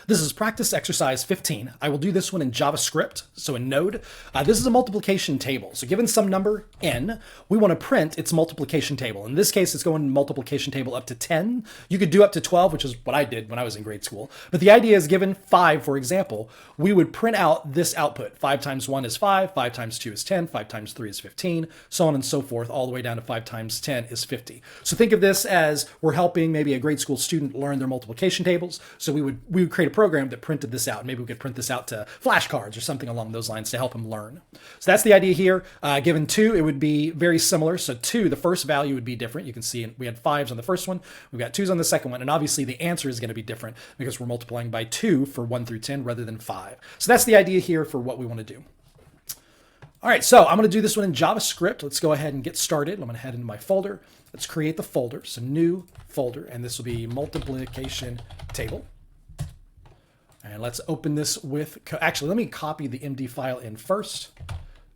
This is practice exercise 15. I will do this one in JavaScript, so in Node. This is a multiplication table. So given some number n, we want to print its multiplication table. In this case, it's going to multiplication table up to 10. You could do up to 12, which is what I did when I was in grade school. But the idea is given 5, for example, we would print out this output. 5 times 1 is 5, 5 times 2 is 10, 5 times 3 is 15, so on and so forth, all the way down to 5 times 10 is 50. So think of this as we're helping maybe a grade school student learn their multiplication tables. So we would create a program that printed this out. Maybe we could print this out to flashcards or something along those lines to help them learn. So that's the idea here. Given 2, it would be very similar. So 2, the first value would be different. You can see we had 5s on the first one. We've got 2s on the second one. And obviously the answer is going to be different because we're multiplying by 2 for 1 through 10 rather than 5. So that's the idea here for what we want to do. All right, so I'm going to do this one in JavaScript. Let's go ahead and get started. I'm going to head into my folder. Let's create the folder. So new folder, and this will be multiplication table. And let's open this with, actually, let me copy the MD file in first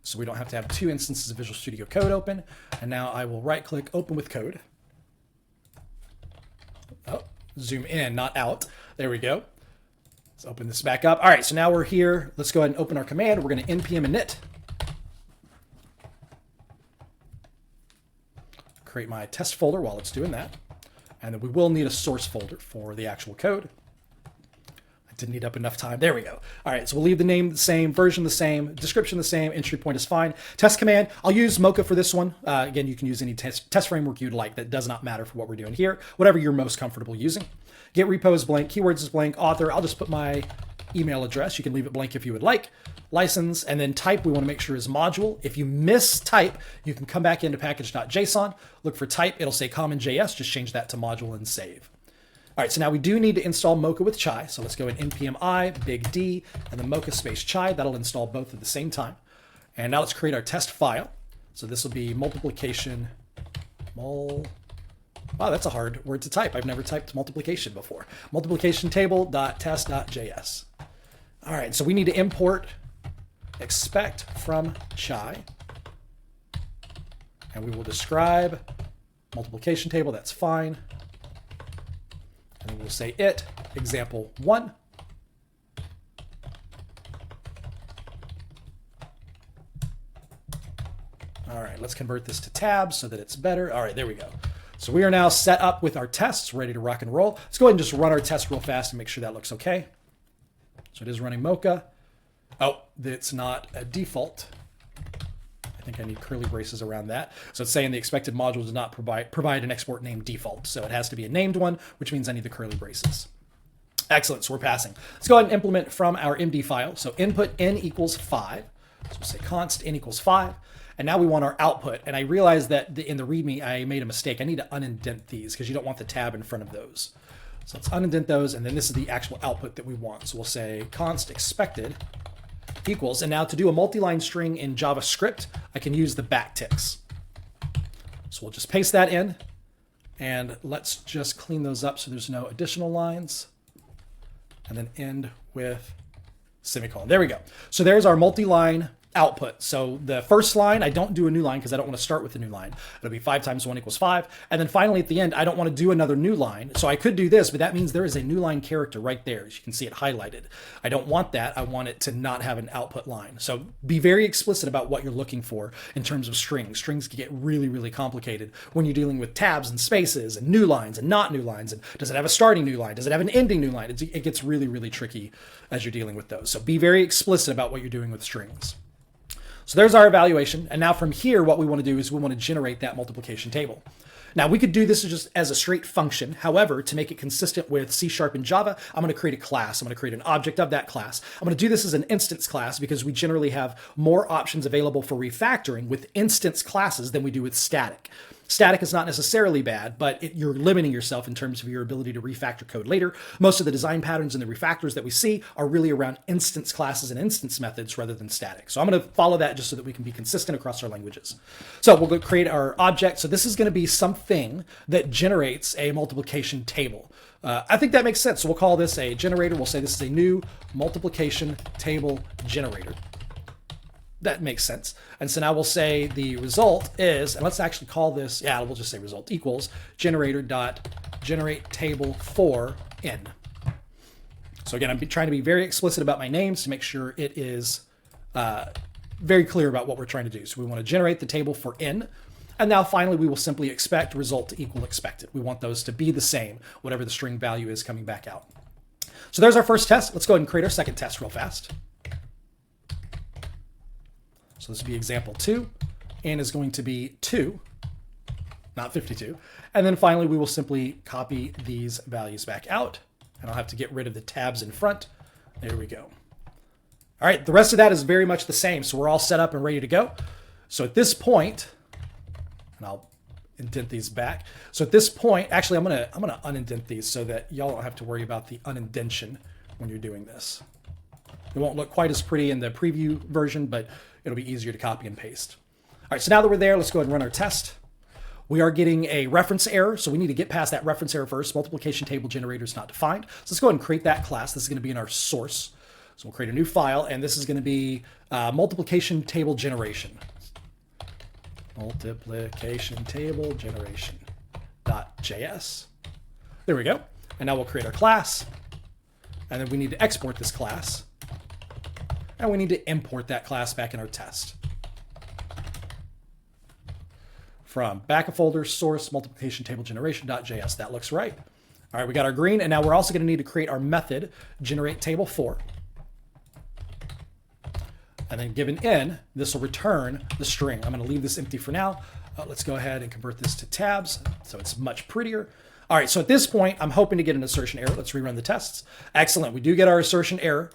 so we don't have to have 2 instances of Visual Studio Code open. And now I will right click, open with code. Oh, zoom in, not out. There we go. Let's open this back up. All right, so now we're here. Let's go ahead and open our command. We're going to npm init. Create my test folder while it's doing that. And then we will need a source folder for the actual code. I didn't eat up enough time. There we go. All right, so we'll leave the name the same, version the same, description the same, entry point is fine. Test command, I'll use Mocha for this one. Again, you can use any test framework you'd like. That does not matter for what we're doing here. Whatever you're most comfortable using. Get repo is blank, keywords is blank, author, I'll just put my email address. You can leave it blank if you would like. License, and then type we want to make sure is module. If you miss type, you can come back into package.json, look for type, it'll say common.js, just change that to module and save. All right, so now we do need to install Mocha with chai. So let's go in npm i, big D, and then Mocha space chai. That'll install both at the same time. And now let's create our test file. So this will be multiplication, wow, that's a hard word to type. I've never typed multiplication before. Multiplication table.test.js. All right, so we need to import expect from chai. And we will describe multiplication table, that's fine. And then we'll say it, example 1. All right, let's convert this to tabs so that it's better. All right, there we go. So we are now set up with our tests, ready to rock and roll. Let's go ahead and just run our test real fast and make sure that looks okay. So it is running Mocha. Oh, it's not a default. I think I need curly braces around that. So it's saying the expected module does not provide an export name default. So it has to be a named one, which means I need the curly braces. Excellent, so we're passing. Let's go ahead and implement from our MD file. So input n equals 5. So we'll say const n equals 5. And now we want our output. And I realized that in the README, I made a mistake. I need to unindent these because you don't want the tab in front of those. So let's unindent those. And then this is the actual output that we want. So we'll say const expected equals. And now to do a multi-line string in JavaScript, I can use the backticks. So we'll just paste that in. And let's just clean those up so there's no additional lines. And then end with semicolon. There we go. So there's our multi-line output. So the first line, I don't do a new line because I don't want to start with a new line. It'll be 5 times 1 equals 5. And then finally at the end, I don't want to do another new line. So I could do this, but that means there is a new line character right there. As you can see it highlighted. I don't want that. I want it to not have an output line. So be very explicit about what you're looking for in terms of strings. Strings can get really, really complicated when you're dealing with tabs and spaces and new lines and not new lines. And does it have a starting new line? Does it have an ending new line? It gets really, really tricky as you're dealing with those. So be very explicit about what you're doing with strings. So there's our evaluation. And now from here, what we want to do is we want to generate that multiplication table. Now we could do this just as a straight function. However, to make it consistent with C# and Java, I'm going to create a class. I'm going to create an object of that class. I'm going to do this as an instance class because we generally have more options available for refactoring with instance classes than we do with static. Static is not necessarily bad, but you're limiting yourself in terms of your ability to refactor code later. Most of the design patterns and the refactors that we see are really around instance classes and instance methods rather than static. So I'm going to follow that just so that we can be consistent across our languages. So we'll go create our object. So this is going to be something that generates a multiplication table. I think that makes sense. So we'll call this a generator. We'll say this is a new multiplication table generator. That makes sense. And so now we'll say the result is, and let's actually call this, we'll just say result equals generator dot generate table for n. So So again, I'm trying to be very explicit about my names to make sure it is very clear about what we're trying to do. So we want to generate the table for in. And now finally, we will simply expect result to equal expected. We want those to be the same, whatever the string value is coming back out. So there's our first test. Let's go ahead and create our second test real fast. So this will be example 2. N is going to be 2, not 52. And then finally, we will simply copy these values back out. And I'll have to get rid of the tabs in front. There we go. All right, the rest of that is very much the same. So we're all set up and ready to go. So at this point, and I'll indent these back. So at this point, actually, I'm gonna unindent these so that y'all don't have to worry about the unindentation when you're doing this. It won't look quite as pretty in the preview version, but it'll be easier to copy and paste. All right, so now that we're there, let's go ahead and run our test. We are getting a reference error, so we need to get past that reference error first. Multiplication table generator is not defined. So let's go ahead and create that class. This is going to be in our source. So we'll create a new file, and this is going to be multiplication table generation. Multiplication table generation.js. There we go. And now we'll create our class. And then we need to export this class. And we need to import that class back in our test. From backup folder, source, multiplication table generation.js. That looks right. All right, we got our green, and now we're also going to need to create our method, generate table for. And then given in, this will return the string. I'm going to leave this empty for now. Let's go ahead and convert this to tabs so it's much prettier. All right, so at this point, I'm hoping to get an assertion error. Let's rerun the tests. Excellent, we do get our assertion error.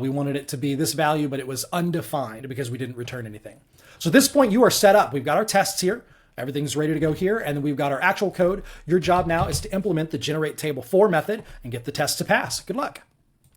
We wanted it to be this value, but it was undefined because we didn't return anything. So at this point, you are set up. We've got our tests here. Everything's ready to go here, and then we've got our actual code. Your job now is to implement the generate table for method and get the test to pass. Good luck.